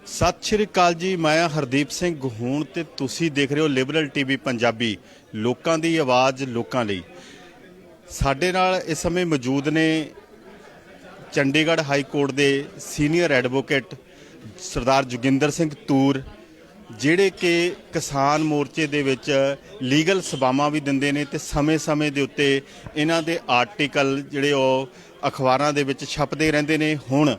ਸਤਿ ਸ਼੍ਰੀ ਅਕਾਲ ਜੀ। ਮੈਂ ਹਰਦੀਪ ਸਿੰਘ ਗਹੂਣ ਤੇ ਤੁਸੀਂ ਦੇਖ ਰਹੇ ਹੋ ਲਿਬਰਲ ਟੀਵੀ ਪੰਜਾਬੀ। ਲੋਕਾਂ ਦੀ ਆਵਾਜ਼ ਲੋਕਾਂ ਲਈ। ਸਾਡੇ ਨਾਲ ਇਸ ਸਮੇਂ ਮੌਜੂਦ ਨੇ ਚੰਡੀਗੜ੍ਹ ਹਾਈ ਕੋਰਟ ਦੇ ਸੀਨੀਅਰ ਐਡਵੋਕੇਟ ਸਰਦਾਰ ਜੋਗਿੰਦਰ ਸਿੰਘ ਤੂਰ, ਜਿਹੜੇ ਕਿ ਕਿਸਾਨ ਮੋਰਚੇ ਦੇ ਵਿੱਚ ਲੀਗਲ ਸੇਵਾਵਾਂ ਵੀ ਦਿੰਦੇ ਨੇ ਤੇ ਸਮੇਂ-ਸਮੇਂ ਦੇ ਉੱਤੇ ਇਹਨਾਂ ਦੇ ਆਰਟੀਕਲ ਜਿਹੜੇ ਉਹ ਅਖਬਾਰਾਂ ਦੇ ਵਿੱਚ ਛਪਦੇ ਰਹਿੰਦੇ ਨੇ। ਹੁਣ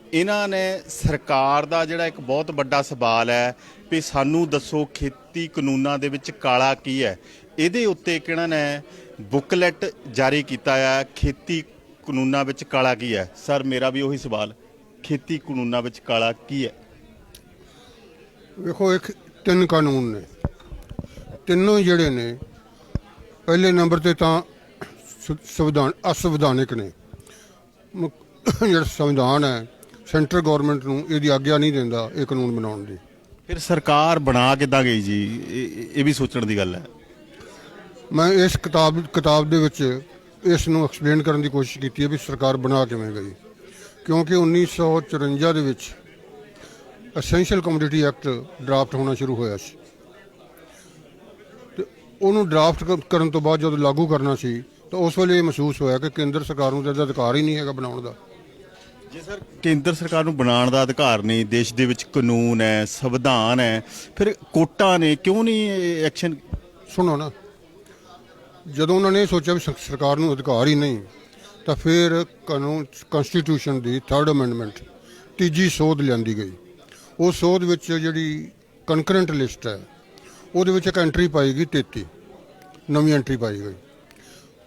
ਇਹਨਾਂ ਨੇ ਸਰਕਾਰ ਦਾ ਜਿਹੜਾ ਇੱਕ ਬਹੁਤ ਵੱਡਾ ਸਵਾਲ ਹੈ ਵੀ ਸਾਨੂੰ ਦੱਸੋ ਖੇਤੀ ਕਾਨੂੰਨਾਂ ਦੇ ਵਿੱਚ ਕਾਲਾ ਕੀ ਹੈ। ਇਹਦੇ ਉੱਤੇ ਕਿਹਨਾਂ ਨੇ ਬੁੱਕਲੈਟ ਜਾਰੀ ਕੀਤਾ ਹੈ, ਖੇਤੀ ਕਾਨੂੰਨਾਂ ਵਿੱਚ ਕਾਲਾ ਕੀ ਹੈ। ਸਰ, ਮੇਰਾ ਵੀ ਉਹੀ ਸਵਾਲ, ਖੇਤੀ ਕਾਨੂੰਨਾਂ ਵਿੱਚ ਕਾਲਾ ਕੀ ਹੈ। ਵੇਖੋ, ਇੱਕ ਤਿੰਨ ਕਾਨੂੰਨ ਨੇ, ਤਿੰਨੋਂ ਜਿਹੜੇ ਨੇ ਪਹਿਲੇ ਨੰਬਰ ਤੇ ਤਾਂ ਅਸੰਵਿਧਾਨਿਕ ਨੇ। ਜਿਹੜਾ ਸੰਵਿਧਾਨ ਹੈ ਸੈਂਟਰ ਗੌਰਮੈਂਟ ਨੂੰ ਇਹਦੀ ਆਗਿਆ ਨਹੀਂ ਦਿੰਦਾ ਇਹ ਕਾਨੂੰਨ ਬਣਾਉਣ ਦੀ। ਫਿਰ ਸਰਕਾਰ ਬਣਾ ਕਿੱਦਾਂ ਗਈ ਜੀ? ਇਹ ਵੀ ਸੋਚਣ ਦੀ ਗੱਲ ਹੈ। ਮੈਂ ਇਸ ਕਿਤਾਬ ਦੇ ਵਿੱਚ ਇਸ ਨੂੰ ਐਕਸਪਲੇਨ ਕਰਨ ਦੀ ਕੋਸ਼ਿਸ਼ ਕੀਤੀ ਹੈ ਵੀ ਸਰਕਾਰ ਬਣਾ ਕਿਵੇਂ ਗਈ। ਕਿਉਂਕਿ 1954 ਦੇ ਵਿੱਚ ਐਸੈਂਸ਼ੀਅਲ ਕਮੋਡਿਟੀ ਐਕਟ ਡਰਾਫਟ ਹੋਣਾ ਸ਼ੁਰੂ ਹੋਇਆ ਸੀ ਤੇ ਉਹਨੂੰ ਡਰਾਫਟ ਕਰਨ ਤੋਂ ਬਾਅਦ ਜਦੋਂ ਲਾਗੂ ਕਰਨਾ ਸੀ ਤਾਂ ਉਸ ਵੇਲੇ ਇਹ ਮਹਿਸੂਸ ਹੋਇਆ ਕਿ ਕੇਂਦਰ ਸਰਕਾਰ ਨੂੰ ਤਾਂ ਅਧਿਕਾਰ ਹੀ ਨਹੀਂ ਹੈਗਾ ਬਣਾਉਣ ਦਾ। ਜੇ ਸਰ ਕੇਂਦਰ ਸਰਕਾਰ ਨੂੰ ਬਣਾਉਣ ਦਾ ਅਧਿਕਾਰ ਨਹੀਂ, ਦੇਸ਼ ਦੇ ਵਿੱਚ ਕਾਨੂੰਨ ਹੈ, ਸੰਵਿਧਾਨ ਹੈ, ਫਿਰ ਕੋਰਟਾਂ ਨੇ ਕਿਉਂ ਨਹੀਂ ਐਕਸ਼ਨ? ਸੁਣੋ ਨਾ, ਜਦੋਂ ਉਹਨਾਂ ਨੇ ਇਹ ਸੋਚਿਆ ਵੀ ਸਰਕਾਰ ਨੂੰ ਅਧਿਕਾਰ ਹੀ ਨਹੀਂ ਤਾਂ ਫਿਰ ਕਨਸਟੀਟਿਊਸ਼ਨ ਦੀ 3rd ਅਮੈਂਡਮੈਂਟ ਤੀਜੀ ਸੋਧ ਲਿਆਂਦੀ ਗਈ। ਉਸ ਸੋਧ ਵਿੱਚ ਜਿਹੜੀ ਕੰਕਰੈਂਟ ਲਿਸਟ ਹੈ ਉਹਦੇ ਵਿੱਚ ਇੱਕ ਐਂਟਰੀ ਪਾਈ ਗਈ 33, ਨਵੀਂ ਐਂਟਰੀ ਪਾਈ ਗਈ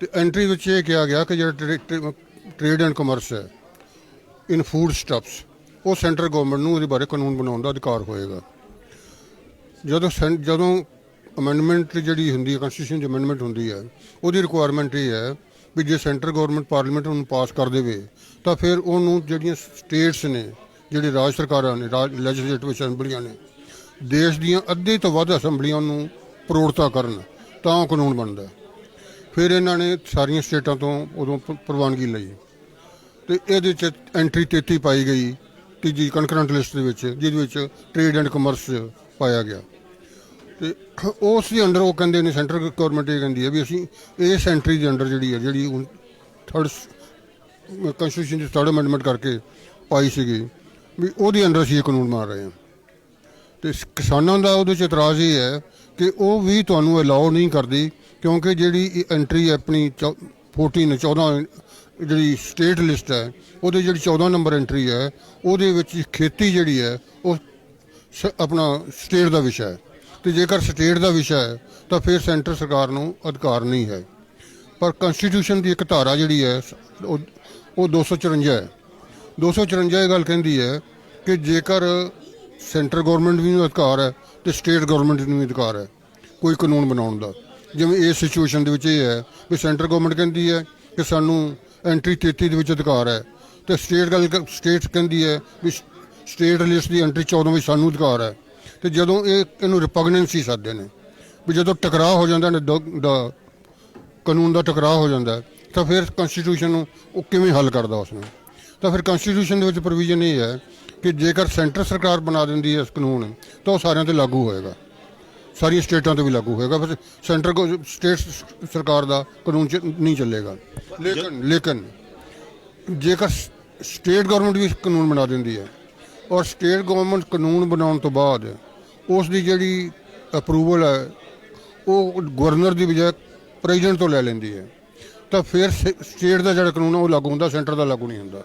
ਤੇ ਐਂਟਰੀ ਵਿੱਚ ਇਹ ਕਿਹਾ ਗਿਆ ਕਿ ਜਿਹੜਾ ਟ੍ਰੇਡ ਐਂਡ ਕਮਰਸ ਹੈ ਇਨ ਫੂਡ ਸਟਫਸ, ਉਹ ਸੈਂਟਰ ਗੌਰਮੈਂਟ ਨੂੰ ਉਹਦੇ ਬਾਰੇ ਕਾਨੂੰਨ ਬਣਾਉਣ ਦਾ ਅਧਿਕਾਰ ਹੋਏਗਾ। ਜਦੋਂ ਅਮੈਂਡਮੈਂਟ ਜਿਹੜੀ ਹੁੰਦੀ ਹੈ, ਕਨਸਟੀਟਿਊਸ਼ਨ ਦੀ ਅਮੈਂਡਮੈਂਟ ਹੁੰਦੀ ਹੈ, ਉਹਦੀ ਰਿਕੁਆਇਰਮੈਂਟ ਇਹ ਹੈ ਵੀ ਜੇ ਸੈਂਟਰ ਗੌਰਮੈਂਟ ਪਾਰਲੀਮੈਂਟ ਉਹਨੂੰ ਪਾਸ ਕਰ ਦੇਵੇ ਤਾਂ ਫਿਰ ਉਹਨੂੰ ਜਿਹੜੀਆਂ ਸਟੇਟਸ ਨੇ, ਜਿਹੜੀ ਰਾਜ ਸਰਕਾਰਾਂ ਨੇ, ਲੈਜਿਸਲੇਟਿਵ ਅਸੈਂਬਲੀਆਂ ਨੇ, ਦੇਸ਼ ਦੀਆਂ ਅੱਧੇ ਤੋਂ ਵੱਧ ਅਸੈਂਬਲੀਆਂ ਨੂੰ ਪ੍ਰੋੜਤਾ ਕਰਨ ਤਾਂ ਉਹ ਕਾਨੂੰਨ ਬਣਦਾ। ਫਿਰ ਇਹਨਾਂ ਨੇ ਸਾਰੀਆਂ ਸਟੇਟਾਂ ਤੋਂ ਉਦੋਂ ਪ੍ਰਵਾਨਗੀ ਲਈ ਤੇ ਇਹਦੇ 'ਚ ਐਂਟਰੀ 33 ਪਾਈ ਗਈ ਤੀਜੀ ਕੰਕਰੈਂਟ ਲਿਸਟ ਦੇ ਵਿੱਚ, ਜਿਹਦੇ ਵਿੱਚ ਟ੍ਰੇਡ ਐਂਡ ਕਮਰਸ ਪਾਇਆ ਗਿਆ ਤੇ ਉਸ ਦੇ ਅੰਡਰ ਉਹ ਕਹਿੰਦੇ ਨੇ, ਸੈਂਟਰ ਗੌਰਮੈਂਟ ਇਹ ਕਹਿੰਦੀ ਹੈ ਵੀ ਅਸੀਂ ਇਸ ਐਂਟਰੀ ਦੇ ਅੰਡਰ ਜਿਹੜੀ ਹੁਣ 3rd ਕਨਸਟੀਟਿਊਸ਼ਨ ਦੀ 3rd ਅਮੈਂਡਮੈਂਟ ਕਰਕੇ ਪਾਈ ਸੀਗੀ ਵੀ ਉਹਦੇ ਅੰਡਰ ਅਸੀਂ ਇਹ ਕਾਨੂੰਨ ਬਣਾ ਰਹੇ ਹਾਂ। ਤੇ ਕਿਸਾਨਾਂ ਦਾ ਉਹਦੇ 'ਚ ਇਤਰਾਜ਼ ਇਹ ਹੈ ਕਿ ਉਹ ਵੀ ਤੁਹਾਨੂੰ ਅਲਾਓ ਨਹੀਂ ਕਰਦੀ ਕਿਉਂਕਿ ਜਿਹੜੀ ਐਂਟਰੀ ਆਪਣੀ 14 ਜਿਹੜੀ ਸਟੇਟ ਲਿਸਟ ਹੈ ਉਹਦੇ ਜਿਹੜੀ 14 ਨੰਬਰ ਐਂਟਰੀ ਹੈ ਉਹਦੇ ਵਿੱਚ ਖੇਤੀ ਜਿਹੜੀ ਹੈ ਉਹ ਆਪਣਾ ਸਟੇਟ ਦਾ ਵਿਸ਼ਾ ਹੈ ਤੇ ਜੇਕਰ ਸਟੇਟ ਦਾ ਵਿਸ਼ਾ ਹੈ ਤਾਂ ਫਿਰ ਸੈਂਟਰ ਸਰਕਾਰ ਨੂੰ ਅਧਿਕਾਰ ਨਹੀਂ ਹੈ। ਪਰ ਕਨਸਟੀਟਿਊਸ਼ਨ ਦੀ ਇੱਕ ਧਾਰਾ ਜਿਹੜੀ ਹੈ ਉਹ 254 ਹੈ। 254 ਇਹ ਗੱਲ ਕਹਿੰਦੀ ਹੈ ਕਿ ਜੇਕਰ ਸੈਂਟਰ ਗੌਰਮੈਂਟ ਵੀ ਨੂੰ ਅਧਿਕਾਰ ਹੈ ਤੇ ਸਟੇਟ ਗੌਰਮੈਂਟ ਨੂੰ ਵੀ ਅਧਿਕਾਰ ਹੈ ਕੋਈ ਕਾਨੂੰਨ ਬਣਾਉਣ ਦਾ। ਜਿਵੇਂ ਇਸ ਸਿਚੁਏਸ਼ਨ ਦੇ ਵਿੱਚ ਇਹ ਹੈ ਵੀ ਸੈਂਟਰ ਗੌਰਮੈਂਟ ਕਹਿੰਦੀ ਹੈ ਕਿ ਸਾਨੂੰ ਐਂਟਰੀ 33 ਦੇ ਵਿੱਚ ਅਧਿਕਾਰ ਹੈ ਤੇ ਸਟੇਟ ਕਹਿੰਦੀ ਹੈ ਵੀ ਸਟੇਟ ਲਿਸਟ ਦੀ ਐਂਟਰੀ 14 ਵਿੱਚ ਸਾਨੂੰ ਅਧਿਕਾਰ ਹੈ। ਤੇ ਜਦੋਂ ਇਹਨੂੰ ਰਿਪਗਨੈਂਸੀ ਸੱਦਦੇ ਨੇ ਵੀ ਜਦੋਂ ਟਕਰਾਅ ਹੋ ਜਾਂਦਾ ਨੇ, ਕਾਨੂੰਨ ਦਾ ਟਕਰਾਅ ਹੋ ਜਾਂਦਾ ਤਾਂ ਫਿਰ ਕਨਸਟੀਟਿਊਸ਼ਨ ਨੂੰ ਉਹ ਕਿਵੇਂ ਹੱਲ ਕਰਦਾ ਉਸ ਨੂੰ। ਤਾਂ ਫਿਰ ਕਨਸਟੀਟਿਊਸ਼ਨ ਦੇ ਵਿੱਚ ਪ੍ਰੋਵੀਜ਼ਨ ਇਹ ਹੈ ਕਿ ਜੇਕਰ ਸੈਂਟਰ ਸਰਕਾਰ ਬਣਾ ਦਿੰਦੀ ਹੈ ਇਸ ਕਾਨੂੰਨ ਤਾਂ ਉਹ ਸਾਰਿਆਂ 'ਤੇ ਲਾਗੂ ਹੋਏਗਾ, ਸਾਰੀਆਂ ਸਟੇਟਾਂ 'ਤੇ ਵੀ ਲਾਗੂ ਹੋਏਗਾ। ਫਿਰ ਸਟੇਟ ਸਰਕਾਰ ਦਾ ਕਾਨੂੰਨ ਨਹੀਂ ਚੱਲੇਗਾ। ਲੇਕਿਨ ਜੇਕਰ ਸਟੇਟ ਗੌਰਮੈਂਟ ਵੀ ਕਾਨੂੰਨ ਬਣਾ ਦਿੰਦੀ ਹੈ ਔਰ ਸਟੇਟ ਗੌਰਮੈਂਟ ਕਾਨੂੰਨ ਬਣਾਉਣ ਤੋਂ ਬਾਅਦ ਉਸ ਦੀ ਜਿਹੜੀ ਅਪਰੂਵਲ ਹੈ ਉਹ ਗਵਰਨਰ ਦੀ ਬਜਾਏ ਪ੍ਰੈਜ਼ੀਡੈਂਟ ਤੋਂ ਲੈ ਲੈਂਦੀ ਹੈ ਤਾਂ ਫਿਰ ਸਟੇਟ ਦਾ ਜਿਹੜਾ ਕਾਨੂੰਨ ਉਹ ਲਾਗੂ ਹੁੰਦਾ, ਸੈਂਟਰ ਦਾ ਲਾਗੂ ਨਹੀਂ ਹੁੰਦਾ।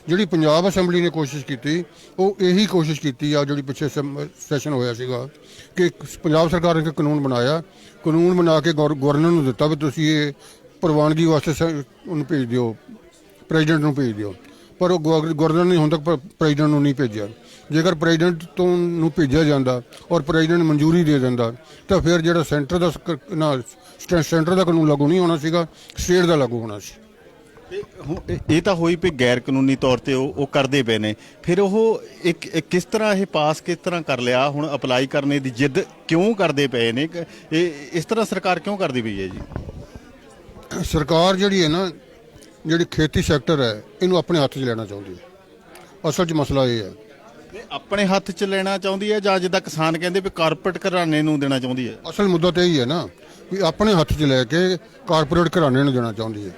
ਜਿਹੜੀ ਪੰਜਾਬ ਅਸੈਂਬਲੀ ਨੇ ਕੋਸ਼ਿਸ਼ ਕੀਤੀ ਉਹ ਇਹੀ ਕੋਸ਼ਿਸ਼ ਕੀਤੀ ਆ, ਜਿਹੜੀ ਪਿੱਛੇ ਸੈਸ਼ਨ ਹੋਇਆ ਸੀਗਾ ਕਿ ਪੰਜਾਬ ਸਰਕਾਰ ਨੇ ਕਾਨੂੰਨ ਬਣਾਇਆ, ਕਾਨੂੰਨ ਬਣਾ ਕੇ ਗਵਰਨਰ ਨੂੰ ਦਿੱਤਾ ਵੀ ਤੁਸੀਂ ਇਹ ਪ੍ਰਵਾਨਗੀ ਵਾਸਤੇ ਉਹਨੂੰ ਭੇਜ ਦਿਓ, ਪ੍ਰੈਜ਼ੀਡੈਂਟ ਨੂੰ ਭੇਜ ਦਿਓ। ਪਰ ਉਹ ਗਵਰਨਰ ਨੇ ਹੁਣ ਤੱਕ ਪ੍ਰੈਜ਼ੀਡੈਂਟ ਨੂੰ ਨਹੀਂ ਭੇਜਿਆ। ਜੇਕਰ ਪ੍ਰੈਜ਼ੀਡੈਂਟ ਤੋਂ ਨੂੰ ਭੇਜਿਆ ਜਾਂਦਾ ਔਰ ਪ੍ਰੈਜ਼ੀਡੈਂਟ ਮਨਜ਼ੂਰੀ ਦੇ ਦਿੰਦਾ ਤਾਂ ਫਿਰ ਜਿਹੜਾ ਸੈਂਟਰ ਦਾ ਕਾਨੂੰਨ ਲਾਗੂ ਨਹੀਂ ਹੋਣਾ ਸੀਗਾ, ਸਟੇਟ ਦਾ ਲਾਗੂ ਹੋਣਾ ਸੀ। ਇਹ ਤਾਂ ਹੋਈ ਵੀ ਗੈਰ ਕਾਨੂੰਨੀ ਤੌਰ ਤੇ ਉਹ ਕਰਦੇ ਪਏ ਨੇ। ਫਿਰ ਉਹ ਕਿਸ ਤਰ੍ਹਾਂ ਇਹ ਪਾਸ ਕਿਸ ਤਰ੍ਹਾਂ ਕਰ ਲਿਆ? ਹੁਣ ਅਪਲਾਈ ਕਰਨੇ ਦੀ ਜਿੱਦ ਕਿਉਂ ਕਰਦੇ ਪਏ ਨੇ? ਇਹ ਇਸ ਤਰ੍ਹਾਂ ਸਰਕਾਰ ਕਿਉਂ ਕਰਦੀ ਪਈ ਹੈ ਜੀ? ਸਰਕਾਰ ਜਿਹੜੀ ਹੈ ਨਾ, ਜਿਹੜੀ ਖੇਤੀ ਸੈਕਟਰ ਹੈ ਇਹਨੂੰ ਆਪਣੇ ਹੱਥ 'ਚ ਲੈਣਾ ਚਾਹੁੰਦੀ ਹੈ। ਅਸਲ 'ਚ ਮਸਲਾ ਇਹ ਹੈ ਤੇ ਆਪਣੇ ਹੱਥ 'ਚ ਲੈਣਾ ਚਾਹੁੰਦੀ ਹੈ ਜਾਂ ਜਿੱਦਾਂ ਕਿਸਾਨ ਕਹਿੰਦੇ ਵੀ ਕਾਰਪੋਰੇਟ ਘਰਾਣੇ ਨੂੰ ਦੇਣਾ ਚਾਹੁੰਦੀ ਹੈ? ਅਸਲ ਮੁੱਦਾ ਤਾਂ ਇਹੀ ਹੈ ਨਾ ਵੀ ਆਪਣੇ ਹੱਥ 'ਚ ਲੈ ਕੇ ਕਾਰਪੋਰੇਟ ਘਰਾਣੇ ਨੂੰ ਦੇਣਾ ਚਾਹੁੰਦੀ ਹੈ।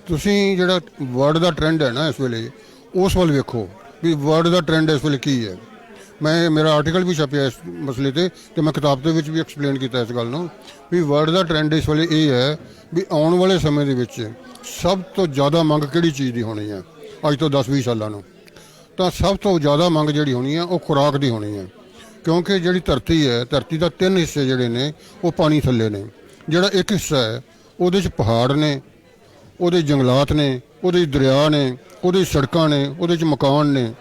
ਤੁਸੀਂ ਜਿਹੜਾ ਵਰਲਡ ਦਾ ਟ੍ਰੈਂਡ ਹੈ ਨਾ ਇਸ ਵੇਲੇ, ਉਸ ਵੱਲ ਵੇਖੋ ਵੀ ਵਰਲਡ ਦਾ ਟ੍ਰੈਂਡ ਇਸ ਵੇਲੇ ਕੀ ਹੈ। ਮੇਰਾ ਆਰਟੀਕਲ ਵੀ ਛਪਿਆ ਇਸ ਮਸਲੇ ਤੇ ਮੈਂ ਕਿਤਾਬ ਦੇ ਵਿੱਚ ਵੀ ਐਕਸਪਲੇਨ ਕੀਤਾ ਇਸ ਗੱਲ ਨੂੰ ਵੀ ਵਰਲਡ ਦਾ ਟ੍ਰੈਂਡ ਇਸ ਵੇਲੇ ਇਹ ਹੈ ਵੀ ਆਉਣ ਵਾਲੇ ਸਮੇਂ ਦੇ ਵਿੱਚ ਸਭ ਤੋਂ ਜ਼ਿਆਦਾ ਮੰਗ ਕਿਹੜੀ ਚੀਜ਼ ਦੀ ਹੋਣੀ ਹੈ। ਅੱਜ ਤੋਂ 10-20 ਸਾਲਾਂ ਨੂੰ ਤਾਂ ਸਭ ਤੋਂ ਜ਼ਿਆਦਾ ਮੰਗ ਜਿਹੜੀ ਹੋਣੀ ਹੈ ਉਹ ਖੁਰਾਕ ਦੀ ਹੋਣੀ ਹੈ, ਕਿਉਂਕਿ ਜਿਹੜੀ ਧਰਤੀ ਹੈ, ਧਰਤੀ ਦਾ 3 ਹਿੱਸੇ ਜਿਹੜੇ ਨੇ ਉਹ ਪਾਣੀ ਥੱਲੇ ਨੇ। ਜਿਹੜਾ ਇੱਕ ਹਿੱਸਾ ਹੈ ਉਹਦੇ 'ਚ ਪਹਾੜ ਨੇ, ਉਹਦੇ ਜੰਗਲਾਤ ਨੇ, ਉਹਦੇ 'ਚ ਦਰਿਆ ਨੇ, ਉਹਦੇ 'ਚ ਸੜਕਾਂ ਨੇ, ਉਹਦੇ 'ਚ ਮਕਾਨ ਨੇ।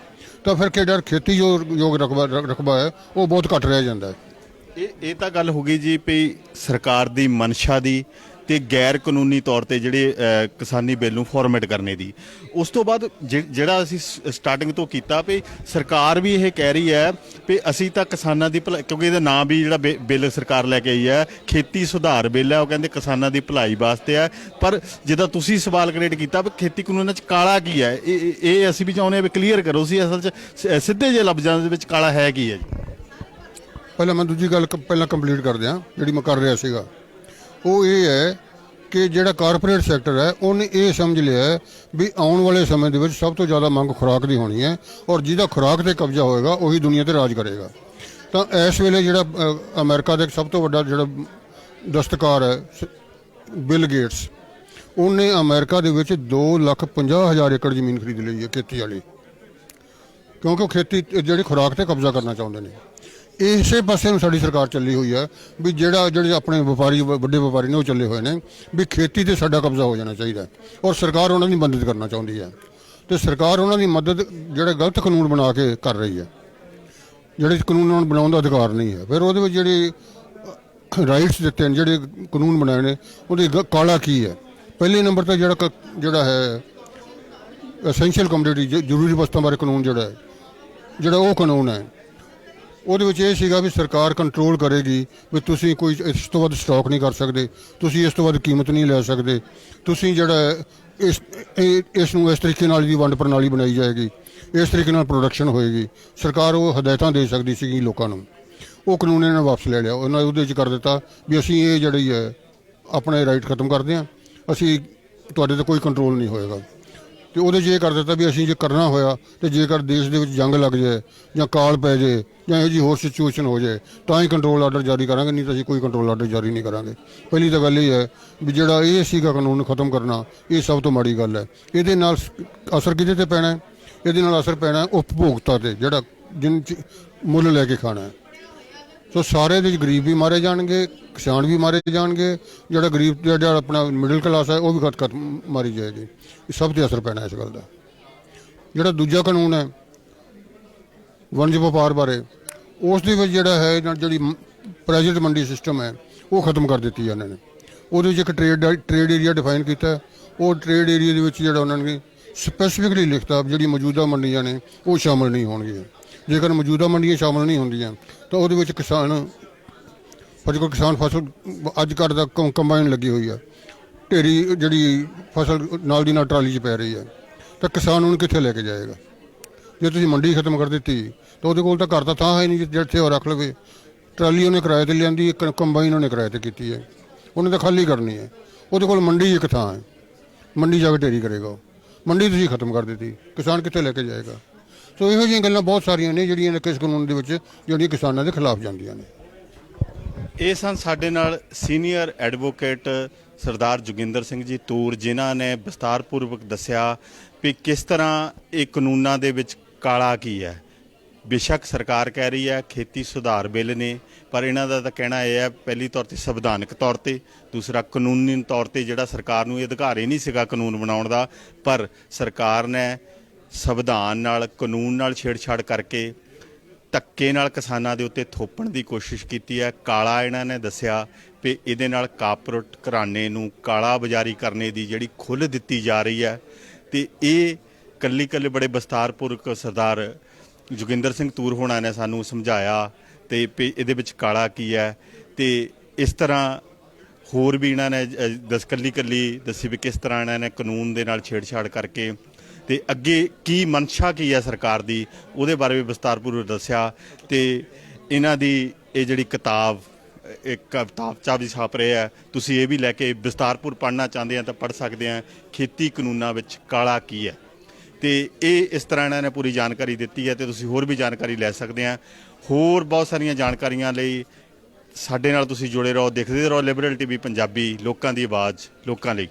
ਤਾਂ ਫਿਰ ਕਿਹੜਾ ਖੇਤੀਯੋਗ ਰਕਬਾ ਹੈ ਉਹ ਬਹੁਤ ਘੱਟ ਰਹਿ ਜਾਂਦਾ ਹੈ। ਇਹ ਤਾਂ ਗੱਲ ਹੋ ਗਈ ਜੀ ਵੀ ਸਰਕਾਰ ਦੀ ਮਨਸ਼ਾ ਦੀ ਤੇ ਗੈਰ ਕਾਨੂੰਨੀ ਤੌਰ ਤੇ ਜਿਹੜੇ ਕਿਸਾਨੀ ਬਿੱਲ ਨੂੰ ਫਾਰਮੈਟ ਕਰਨੇ ਦੀ। ਉਸ ਤੋਂ ਬਾਅਦ ਜਿਹੜਾ ਅਸੀਂ ਸਟਾਰਟਿੰਗ ਤੋਂ ਕੀਤਾ ਵੀ ਸਰਕਾਰ ਵੀ ਇਹ ਕਹਿ ਰਹੀ ਹੈ ਵੀ ਅਸੀਂ ਤਾਂ ਕਿਸਾਨਾਂ ਦੀ ਭਲਾਈ, ਕਿਉਂਕਿ ਇਹਦਾ ਨਾਂ ਵੀ ਜਿਹੜਾ ਬਿੱਲ ਸਰਕਾਰ ਲੈ ਕੇ ਆਈ ਹੈ ਖੇਤੀ ਸੁਧਾਰ ਬਿੱਲ ਹੈ, ਉਹ ਕਹਿੰਦੇ ਕਿਸਾਨਾਂ ਦੀ ਭਲਾਈ ਵਾਸਤੇ ਹੈ। ਪਰ ਜਿੱਦਾਂ ਤੁਸੀਂ ਸਵਾਲ ਕ੍ਰੀਏਟ ਕੀਤਾ ਵੀ ਖੇਤੀ ਕਾਨੂੰਨਾਂ 'ਚ ਕਾਲਾ ਕੀ ਹੈ, ਇਹ ਅਸੀਂ ਵੀ ਚਾਹੁੰਦੇ ਹਾਂ ਵੀ ਕਲੀਅਰ ਕਰੋ ਸੀ ਅਸਲ 'ਚ ਸਿੱਧੇ ਜਿਹੇ ਲਫ਼ਜ਼ਾਂ ਦੇ ਵਿੱਚ ਕਾਲਾ ਹੈ ਕੀ ਹੈ ਜੀ? ਪਹਿਲਾਂ ਮੈਂ ਦੂਜੀ ਗੱਲ ਪਹਿਲਾਂ ਕੰਪਲੀਟ ਕਰ ਦਿਆਂ ਜਿਹੜੀ ਮੈਂ ਕਰ ਰਿਹਾ ਸੀਗਾ। ਉਹ ਇਹ ਹੈ ਕਿ ਜਿਹੜਾ ਕਾਰਪੋਰੇਟ ਸੈਕਟਰ ਹੈ ਉਹਨੇ ਇਹ ਸਮਝ ਲਿਆ ਵੀ ਆਉਣ ਵਾਲੇ ਸਮੇਂ ਦੇ ਵਿੱਚ ਸਭ ਤੋਂ ਜ਼ਿਆਦਾ ਮੰਗ ਖੁਰਾਕ ਦੀ ਹੋਣੀ ਹੈ, ਔਰ ਜਿਹਦਾ ਖੁਰਾਕ ਤੇ ਕਬਜ਼ਾ ਹੋਏਗਾ ਉਹੀ ਦੁਨੀਆ ਤੇ ਰਾਜ ਕਰੇਗਾ। ਤਾਂ ਇਸ ਵੇਲੇ ਜਿਹੜਾ ਅਮਰੀਕਾ ਦਾ ਸਭ ਤੋਂ ਵੱਡਾ ਜਿਹੜਾ ਦਸਤਕਾਰ ਹੈ ਬਿਲ ਗੇਟਸ, ਉਹਨੇ ਅਮਰੀਕਾ ਦੇ ਵਿੱਚ 2,50,000 ਏਕੜ ਜ਼ਮੀਨ ਖਰੀਦ ਲਈ ਹੈ ਖੇਤੀ ਵਾਲੀ, ਕਿਉਂਕਿ ਉਹ ਖੇਤੀ ਜਿਹੜੀ ਖੁਰਾਕ ਤੇ ਕਬਜ਼ਾ ਕਰਨਾ ਚਾਹੁੰਦੇ ਨੇ। ਇਸੇ ਪਾਸੇ ਨੂੰ ਸਾਡੀ ਸਰਕਾਰ ਚੱਲੀ ਹੋਈ ਹੈ ਵੀ ਜਿਹੜੇ ਆਪਣੇ ਵਪਾਰੀ ਵੱਡੇ ਵਪਾਰੀ ਨੇ ਉਹ ਚੱਲੇ ਹੋਏ ਨੇ ਵੀ ਖੇਤੀ ਤੇ ਸਾਡਾ ਕਬਜ਼ਾ ਹੋ ਜਾਣਾ ਚਾਹੀਦਾ, ਔਰ ਸਰਕਾਰ ਉਹਨਾਂ ਦੀ ਮਦਦ ਕਰਨਾ ਚਾਹੁੰਦੀ ਹੈ। ਤੇ ਸਰਕਾਰ ਉਹਨਾਂ ਦੀ ਮਦਦ ਜਿਹੜੇ ਗਲਤ ਕਾਨੂੰਨ ਬਣਾ ਕੇ ਕਰ ਰਹੀ ਹੈ, ਜਿਹੜੇ ਕਾਨੂੰਨ ਉਹਨਾਂ ਨੂੰ ਬਣਾਉਣ ਦਾ ਅਧਿਕਾਰ ਨਹੀਂ ਹੈ। ਫਿਰ ਉਹਦੇ ਵਿੱਚ ਜਿਹੜੇ ਰਾਈਟਸ ਦਿੱਤੇ ਨੇ, ਜਿਹੜੇ ਕਾਨੂੰਨ ਬਣਾਏ ਨੇ, ਉਹਦੀ ਕਾਲਾ ਕੀ ਹੈ। ਪਹਿਲੇ ਨੰਬਰ 'ਤੇ ਜਿਹੜਾ ਹੈ ਐਸੈਂਸ਼ੀਅਲ ਕਮੋਡਿਟੀ, ਜ਼ਰੂਰੀ ਵਸਤਾਂ ਬਾਰੇ ਕਾਨੂੰਨ ਜਿਹੜਾ ਉਹ ਕਾਨੂੰਨ ਹੈ, ਉਹਦੇ ਵਿੱਚ ਇਹ ਸੀਗਾ ਵੀ ਸਰਕਾਰ ਕੰਟਰੋਲ ਕਰੇਗੀ ਵੀ ਤੁਸੀਂ ਕੋਈ ਇਸ ਤੋਂ ਵੱਧ ਸਟਾਕ ਨਹੀਂ ਕਰ ਸਕਦੇ, ਤੁਸੀਂ ਇਸ ਤੋਂ ਵੱਧ ਕੀਮਤ ਨਹੀਂ ਲੈ ਸਕਦੇ, ਤੁਸੀਂ ਜਿਹੜਾ ਇਸ ਨੂੰ ਇਸ ਤਰੀਕੇ ਨਾਲ ਦੀ ਵੰਡ ਪ੍ਰਣਾਲੀ ਬਣਾਈ ਜਾਏਗੀ, ਇਸ ਤਰੀਕੇ ਨਾਲ ਪ੍ਰੋਡਕਸ਼ਨ ਹੋਏਗੀ। ਸਰਕਾਰ ਉਹ ਹਦਾਇਤਾਂ ਦੇ ਸਕਦੀ ਸੀਗੀ ਲੋਕਾਂ ਨੂੰ। ਉਹ ਕਾਨੂੰਨ ਇਹਨਾਂ ਨੇ ਵਾਪਸ ਲੈ ਲਿਆ, ਉਹਨਾਂ ਉਹਦੇ 'ਚ ਕਰ ਦਿੱਤਾ ਵੀ ਅਸੀਂ ਇਹ ਜਿਹੜੀ ਹੈ ਆਪਣੇ ਰਾਈਟ ਖਤਮ ਕਰਦੇ ਹਾਂ, ਅਸੀਂ ਤੁਹਾਡੇ 'ਤੇ ਕੋਈ ਕੰਟਰੋਲ ਨਹੀਂ ਹੋਏਗਾ। ਤੇ ਉਹਦੇ 'ਚ ਇਹ ਕਰ ਦਿੱਤਾ ਵੀ ਅਸੀਂ ਜੇ ਕਰਨਾ ਹੋਇਆ ਤੇ ਜੇਕਰ ਦੇਸ਼ ਦੇ ਵਿੱਚ ਜੰਗ ਲੱਗ ਜਾਏ ਜਾਂ ਕਾਲ ਪੈ ਜਾਏ ਜਾਂ ਇਹੋ ਜਿਹੀ ਹੋਰ ਸਿਚੁਏਸ਼ਨ ਹੋ ਜਾਏ ਤਾਂ ਹੀ ਕੰਟਰੋਲ ਆਰਡਰ ਜਾਰੀ ਕਰਾਂਗੇ, ਨਹੀਂ ਤਾਂ ਅਸੀਂ ਕੋਈ ਕੰਟਰੋਲ ਆਰਡਰ ਜਾਰੀ ਨਹੀਂ ਕਰਾਂਗੇ। ਪਹਿਲੀ ਤਾਂ ਗੱਲ ਇਹ ਹੈ ਵੀ ਜਿਹੜਾ ਇਹ ਸੀਗਾ ਕਾਨੂੰਨ ਖਤਮ ਕਰਨਾ, ਇਹ ਸਭ ਤੋਂ ਮਾੜੀ ਗੱਲ ਹੈ। ਇਹਦੇ ਨਾਲ ਅਸਰ ਕਿਹਦੇ 'ਤੇ ਪੈਣਾ? ਇਹਦੇ ਨਾਲ ਅਸਰ ਪੈਣਾ ਉਪਭੋਗਤਾ 'ਤੇ, ਜਿਹੜਾ ਜਿਨ ਮੁੱਲ ਲੈ ਕੇ ਖਾਣਾ ਹੈ। ਸੋ ਸਾਰੇ ਦੇ ਗਰੀਬ ਵੀ ਮਾਰੇ ਜਾਣਗੇ, ਕਿਸਾਨ ਵੀ ਮਾਰੇ ਜਾਣਗੇ, ਜਿਹੜਾ ਗਰੀਬ ਜਿਹੜਾ ਆਪਣਾ ਮਿਡਲ ਕਲਾਸ ਹੈ ਉਹ ਵੀ ਖਤ ਮਾਰੀ ਜਾਏਗੀ। ਇਹ ਸਭ 'ਤੇ ਅਸਰ ਪੈਣਾ ਇਸ ਗੱਲ ਦਾ। ਜਿਹੜਾ ਦੂਜਾ ਕਾਨੂੰਨ ਹੈ ਵਣਜ ਵਪਾਰ ਬਾਰੇ, ਉਸ ਦੇ ਵਿੱਚ ਜਿਹੜਾ ਹੈ ਜਿਹੜੀ ਪ੍ਰੈਜ਼ੈਂਟ ਮੰਡੀ ਸਿਸਟਮ ਹੈ ਉਹ ਖਤਮ ਕਰ ਦਿੱਤੀ ਹੈ ਉਹਨਾਂ ਨੇ। ਉਹਦੇ ਵਿੱਚ ਇੱਕ ਟ੍ਰੇਡ ਏਰੀਆ ਡਿਫਾਈਨ ਕੀਤਾ। ਉਹ ਟ੍ਰੇਡ ਏਰੀਆ ਦੇ ਵਿੱਚ ਜਿਹੜਾ ਉਹਨਾਂ ਨੇ ਸਪੈਸੀਫਿਕਲੀ ਲਿਖਤਾ ਜਿਹੜੀ ਮੌਜੂਦਾ ਮੰਡੀਆਂ ਨੇ ਉਹ ਸ਼ਾਮਲ ਨਹੀਂ ਹੋਣਗੀਆਂ। ਜੇਕਰ ਮੌਜੂਦਾ ਮੰਡੀਆਂ ਸ਼ਾਮਲ ਨਹੀਂ ਹੁੰਦੀਆਂ ਤਾਂ ਉਹਦੇ ਵਿੱਚ ਕਿਸਾਨ ਫਸਲ ਅੱਜ ਕੱਲ੍ਹ ਦਾ ਕੰਬਾਈਨ ਲੱਗੀ ਹੋਈ ਆ, ਢੇਰੀ ਜਿਹੜੀ ਫਸਲ ਨਾਲ ਦੀ ਨਾਲ ਟਰਾਲੀ 'ਚ ਪੈ ਰਹੀ ਹੈ, ਤਾਂ ਕਿਸਾਨ ਉਹਨੂੰ ਕਿੱਥੇ ਲੈ ਕੇ ਜਾਏਗਾ? ਜੇ ਤੁਸੀਂ ਮੰਡੀ ਖਤਮ ਕਰ ਦਿੱਤੀ ਤਾਂ ਉਹਦੇ ਕੋਲ ਤਾਂ ਘਰ ਦਾ ਥਾਂ ਹੈ ਨਹੀਂ ਜਿੱਥੇ ਉਹ ਰੱਖ ਲਵੇ। ਟਰਾਲੀ ਉਹਨੇ ਕਿਰਾਏ 'ਤੇ ਲਿਆਂਦੀ, ਕੰਬਾਈਨ ਉਹਨੇ ਕਿਰਾਏ 'ਤੇ ਕੀਤੀ ਹੈ, ਉਹਨੇ ਤਾਂ ਖਾਲੀ ਕਰਨੀ ਹੈ। ਉਹਦੇ ਕੋਲ ਮੰਡੀ ਇੱਕ ਥਾਂ ਹੈ, ਮੰਡੀ ਜਾ ਕੇ ਢੇਰੀ ਕਰੇਗਾ। ਉਹ ਮੰਡੀ ਤੁਸੀਂ ਖਤਮ ਕਰ ਦਿੱਤੀ, ਕਿਸਾਨ ਕਿੱਥੇ ਲੈ ਕੇ ਜਾਏਗਾ? ਸੋ ਇਹੋ ਜਿਹੀਆਂ ਗੱਲਾਂ ਬਹੁਤ ਸਾਰੀਆਂ ਨੇ ਜਿਹੜੀਆਂ ਕਿਸ ਕਾਨੂੰਨ ਦੇ ਵਿੱਚ ਜਿਹੜੀਆਂ ਕਿਸਾਨਾਂ ਦੇ ਖਿਲਾਫ ਜਾਂਦੀਆਂ ਨੇ। ਇਹ ਸਨ ਸਾਡੇ ਨਾਲ ਸੀਨੀਅਰ ਐਡਵੋਕੇਟ ਸਰਦਾਰ ਜੋਗਿੰਦਰ ਸਿੰਘ ਜੀ ਤੂਰ, ਜਿਨ੍ਹਾਂ ਨੇ ਵਿਸਤਾਰਪੂਰਵਕ ਦੱਸਿਆ ਵੀ ਕਿਸ ਤਰ੍ਹਾਂ ਇਹ ਕਾਨੂੰਨਾਂ ਦੇ ਵਿੱਚ ਕਾਲਾ ਕੀ ਹੈ। ਬੇਸ਼ੱਕ ਸਰਕਾਰ ਕਹਿ ਰਹੀ ਹੈ ਖੇਤੀ ਸੁਧਾਰ ਬਿੱਲ ਨੇ, ਪਰ ਇਹਨਾਂ ਦਾ ਤਾਂ ਕਹਿਣਾ ਇਹ ਹੈ ਪਹਿਲੀ ਤੌਰ 'ਤੇ ਸੰਵਿਧਾਨਕ ਤੌਰ 'ਤੇ, ਦੂਸਰਾ ਕਾਨੂੰਨੀ ਤੌਰ 'ਤੇ ਜਿਹੜਾ ਸਰਕਾਰ ਨੂੰ ਇਹ ਅਧਿਕਾਰ ਹੀ ਨਹੀਂ ਸੀਗਾ ਕਾਨੂੰਨ ਬਣਾਉਣ ਦਾ, ਪਰ ਸਰਕਾਰ ਨੇ ਸੰਵਿਧਾਨ ਨਾਲ ਕਾਨੂੰਨ ਨਾਲ ਛੇੜਛਾੜ ਕਰਕੇ ਧੱਕੇ ਨਾਲ ਕਿਸਾਨਾਂ ਦੇ ਉੱਤੇ ਥੋਪਣ ਦੀ ਕੋਸ਼ਿਸ਼ ਕੀਤੀ ਹੈ। ਕਾਲਾ ਇਹਨਾਂ ਨੇ ਦੱਸਿਆ ਵੀ ਇਹਦੇ ਨਾਲ ਕਾਰਪੋਰੇਟ ਘਰਾਣੇ ਨੂੰ ਕਾਲਾ ਬਾਜ਼ਾਰੀ ਕਰਨੇ ਦੀ ਜਿਹੜੀ ਖੁੱਲ੍ਹ ਦਿੱਤੀ ਜਾ ਰਹੀ ਹੈ। ਤੇ ਇਹ ਕੱਲੀ ਬੜੇ ਵਿਸਤਾਰਪੂਰਵਕ ਸਰਦਾਰ ਜੋਗਿੰਦਰ ਸਿੰਘ ਤੂਰ ਹੋਣਾ ਨੇ ਸਾਨੂੰ ਸਮਝਾਇਆ ਤੇ ਇਹਦੇ ਵਿੱਚ ਕਾਲਾ ਕੀ ਹੈ। ਤੇ ਇਸ ਤਰ੍ਹਾਂ ਹੋਰ ਵੀ ਇਹਨਾਂ ਨੇ ਕੱਲੀ ਦੱਸੀ ਵੀ ਕਿਸ ਤਰ੍ਹਾਂ ਇਹਨਾਂ ਨੇ ਕਾਨੂੰਨ ਦੇ ਨਾਲ ਛੇੜਛਾੜ ਕਰਕੇ ਤੇ ਅੱਗੇ ਕੀ ਮਨਸ਼ਾ ਕੀ ਹੈ ਸਰਕਾਰ ਦੀ, ਉਹਦੇ ਬਾਰੇ ਵੀ ਵਿਸਤਾਰਪੂਰਵਕ ਦੱਸਿਆ। ਤੇ ਇਹਨਾਂ ਦੀ ਇਹ ਜਿਹੜੀ ਕਿਤਾਬ ਇੱਕ ਕਿਤਾਬਚਾ ਵੀ ਛਾਪ ਰਹੇ ਆ, ਤੁਸੀਂ ਇਹ ਵੀ ਲੈ ਕੇ ਵਿਸਤਾਰਪੂਰ ਪੜ੍ਹਨਾ ਚਾਹੁੰਦੇ ਆ ਤਾਂ ਪੜ੍ਹ ਸਕਦੇ ਆ, ਖੇਤੀ ਕਾਨੂੰਨਾਂ ਵਿੱਚ ਕਾਲਾ ਕੀ ਹੈ। ਤੇ ਇਹ ਇਸ ਤਰ੍ਹਾਂ ਇਹਨਾਂ ਨੇ ਪੂਰੀ ਜਾਣਕਾਰੀ ਦਿੱਤੀ ਹੈ ਤੇ ਤੁਸੀਂ ਹੋਰ ਵੀ ਜਾਣਕਾਰੀ ਲੈ ਸਕਦੇ ਆ। ਹੋਰ ਬਹੁਤ ਸਾਰੀਆਂ ਜਾਣਕਾਰੀਆਂ ਲਈ ਸਾਡੇ ਨਾਲ ਤੁਸੀਂ ਜੁੜੇ ਰਹੋ, ਦੇਖਦੇ ਰਹੋ ਲਿਬਰਲ ਟੀਵੀ ਪੰਜਾਬੀ, ਲੋਕਾਂ ਦੀ ਆਵਾਜ਼ ਲੋਕਾਂ ਲਈ।